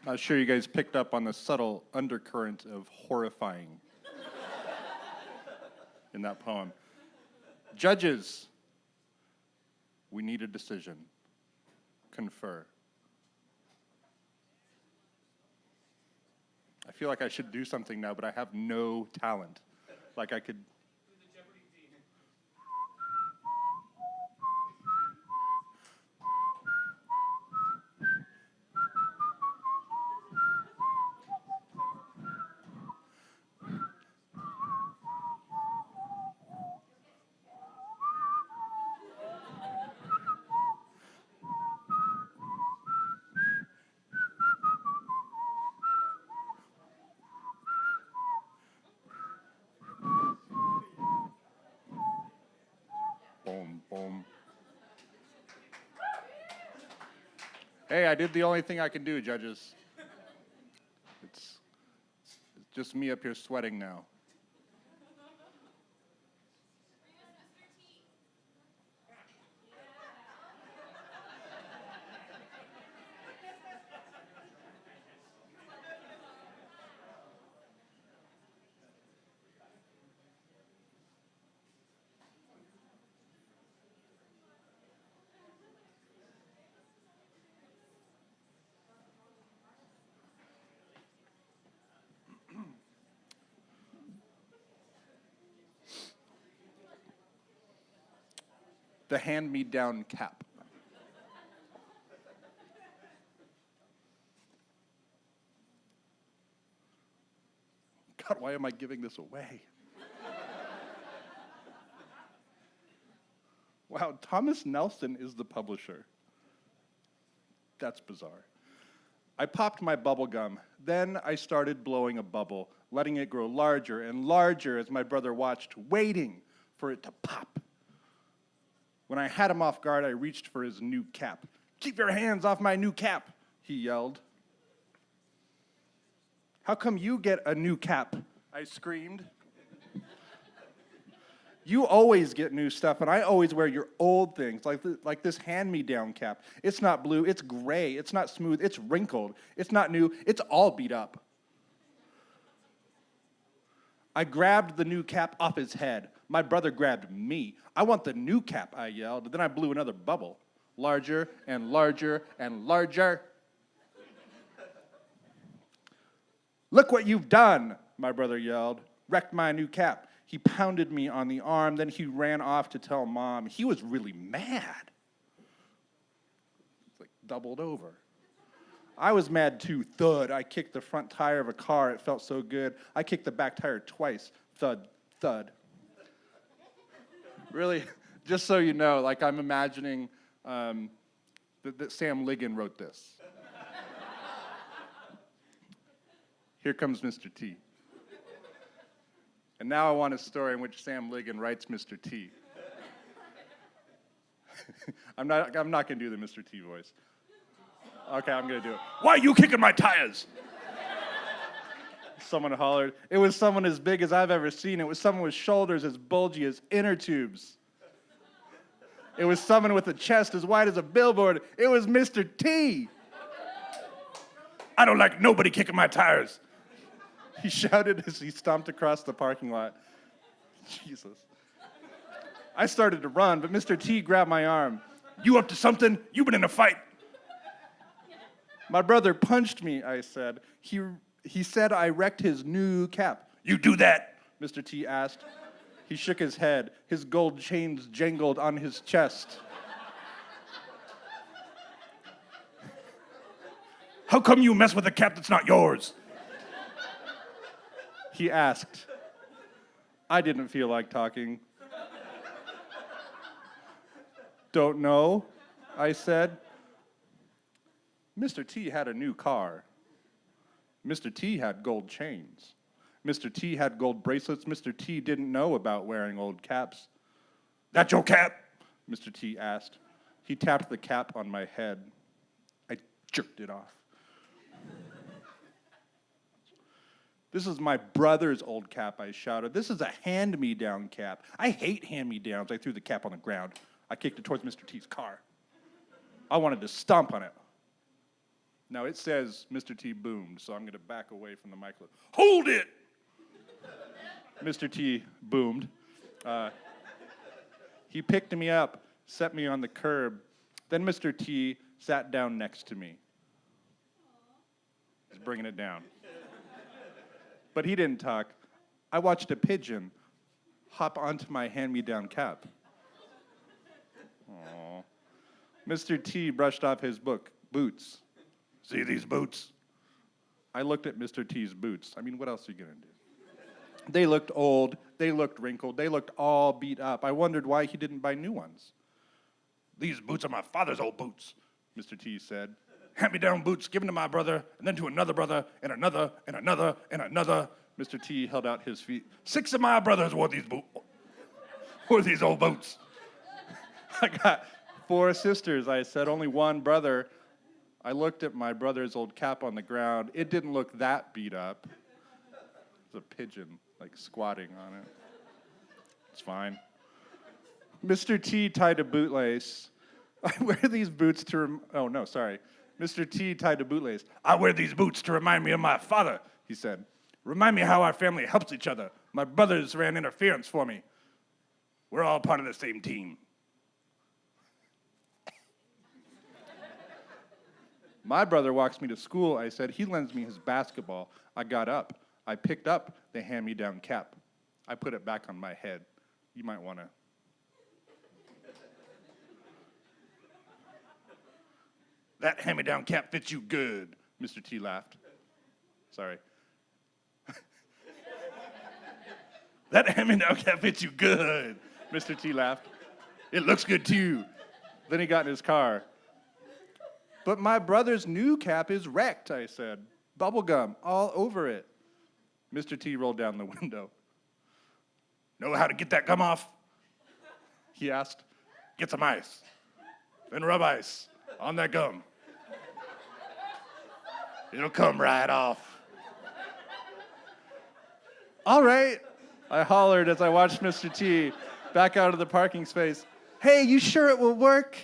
Not sure you guys picked up on the subtle undercurrent of horrifying in that poem. Judges, we need a decision. Confer. I feel like I should do something now, but I have no talent. Like I could... Boom, boom. Hey, I did the only thing I can do, judges. It's just me up here sweating now. The hand-me-down cap. God, why am I giving this away? Wow, Thomas Nelson is the publisher. That's bizarre. I popped my bubble gum. Then I started blowing a bubble, letting it grow larger and larger as my brother watched, waiting for it to pop. When I had him off guard, I reached for his new cap. "Keep your hands off my new cap," he yelled. "How come you get a new cap?" I screamed. "You always get new stuff, and I always wear your old things, like this hand-me-down cap. It's not blue, it's gray, it's not smooth, it's wrinkled, it's not new, it's all beat up." I grabbed the new cap off his head. My brother grabbed me. "I want the new cap," I yelled. Then I blew another bubble, larger and larger and larger. "Look what you've done," my brother yelled. "Wrecked my new cap." He pounded me on the arm, then he ran off to tell Mom. He was really mad. It's like doubled over. I was mad too. Thud. I kicked the front tire of a car. It felt so good. I kicked the back tire twice. Thud, thud. Really, just so you know, like I'm imagining that Sam Ligon wrote this. Here comes Mr. T. And now I want a story in which Sam Ligon writes Mr. T. I'm not going to do the Mr. T voice. Okay, I'm going to do it. "Why are you kicking my tires?" Someone hollered. It was someone as big as I've ever seen. It was someone with shoulders as bulgy as inner tubes. It was someone with a chest as wide as a billboard. It was Mr. T. "I don't like nobody kicking my tires," he shouted as he stomped across the parking lot. Jesus. I started to run, but Mr. T grabbed my arm. "You up to something? You've been in a fight." "My brother punched me," I said. He said I wrecked his new cap." "You do that?" Mr. T asked. He shook his head. His gold chains jangled on his chest. "How come you mess with a cap that's not yours?" he asked. I didn't feel like talking. "Don't know," I said. Mr. T had a new car. Mr. T had gold chains. Mr. T had gold bracelets. Mr. T didn't know about wearing old caps. "That your cap?" Mr. T asked. He tapped the cap on my head. I jerked it off. "This is my brother's old cap," I shouted. "This is a hand-me-down cap. I hate hand-me-downs." I threw the cap on the ground. I kicked it towards Mr. T's car. I wanted to stomp on it. Now it says Mr. T boomed, so I'm going to back away from the microphone. Hold it! Mr. T boomed. He picked me up, set me on the curb. Then Mr. T sat down next to me. He's bringing it down. But he didn't talk. I watched a pigeon hop onto my hand-me-down cap. Aww. Mr. T brushed off his boots. See these boots? I looked at Mr. T's boots. I mean, what else are you gonna do? They looked old, they looked wrinkled, they looked all beat up. I wondered why he didn't buy new ones. These boots are my father's old boots, Mr. T said. Hand-me-down boots given to my brother, and then to another brother, and another, and another, and another. Mr. T held out his feet. 6 of my brothers wore these old boots. I got 4 sisters, I said, only one brother. I looked at my brother's old cap on the ground. It didn't look that beat up. It was a pigeon, like squatting on it. It's fine. Mr. T tied a bootlace. I wear these boots to Mr. T tied a bootlace. I wear these boots to remind me of my father, he said. Remind me how our family helps each other. My brothers ran interference for me. We're all part of the same team. My brother walks me to school, I said. He lends me his basketball. I got up. I picked up the hand-me-down cap. I put it back on my head. You might want to. That hand-me-down cap fits you good, Mr. T laughed. Sorry. That hand-me-down cap fits you good, Mr. T laughed. It looks good too. Then he got in his car. But my brother's new cap is wrecked, I said. Bubblegum all over it. Mr. T rolled down the window. Know how to get that gum off? He asked. Get some ice. Then rub ice on that gum. It'll come right off. All right, I hollered as I watched Mr. T back out of the parking space. Hey, you sure it will work?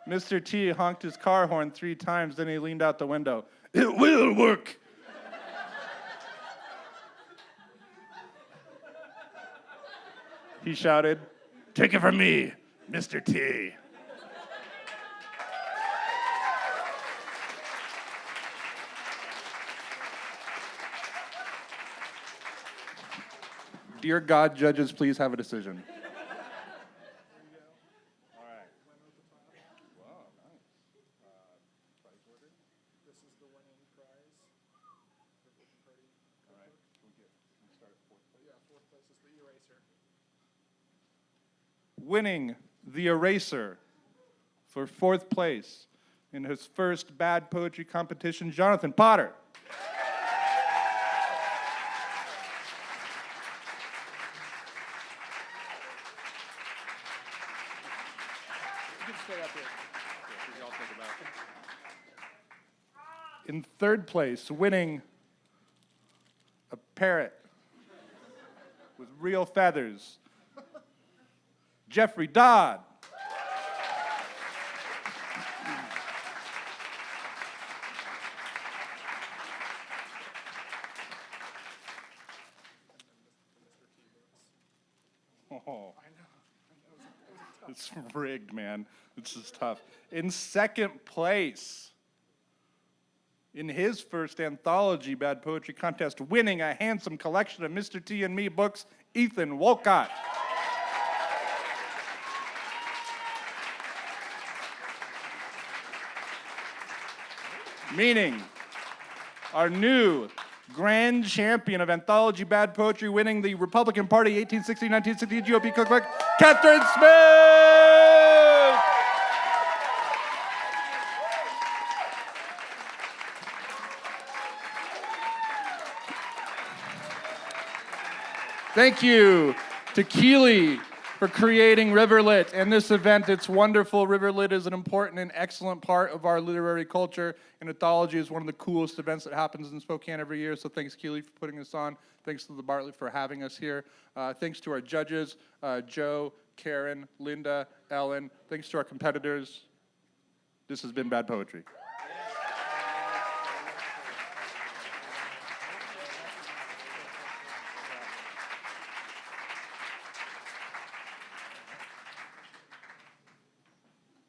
Mr. T honked his car horn 3 times, then he leaned out the window. It will work. He shouted, take it from me, Mr. T. Dear God, judges, please have a decision. Winning the Eraser for 4th place in his first bad poetry competition, Jonathan Potter. You can stay up here. Okay, I'll take it back. In 3rd place, winning a parrot with real feathers, Jeffrey Dodd. Oh, it's rigged, man. This is tough. In 2nd place, in his first Anthology Bad Poetry Contest, winning a handsome collection of Mr. T and Me books, Ethan Wolcott. Meaning, our new grand champion of Anthology Bad Poetry, winning the Republican Party 1860-1960 GOP cookbook, Catherine Smith! Thank you to Keeley for creating RiverLit and this event. It's wonderful. RiverLit is an important and excellent part of our literary culture, and Anthology is one of the coolest events that happens in Spokane every year. So thanks, Keeley, for putting this on. Thanks to the Bartlett for having us here. Thanks to our judges, Joe, Karen, Linda, Ellen. Thanks to our competitors. This has been Bad Poetry.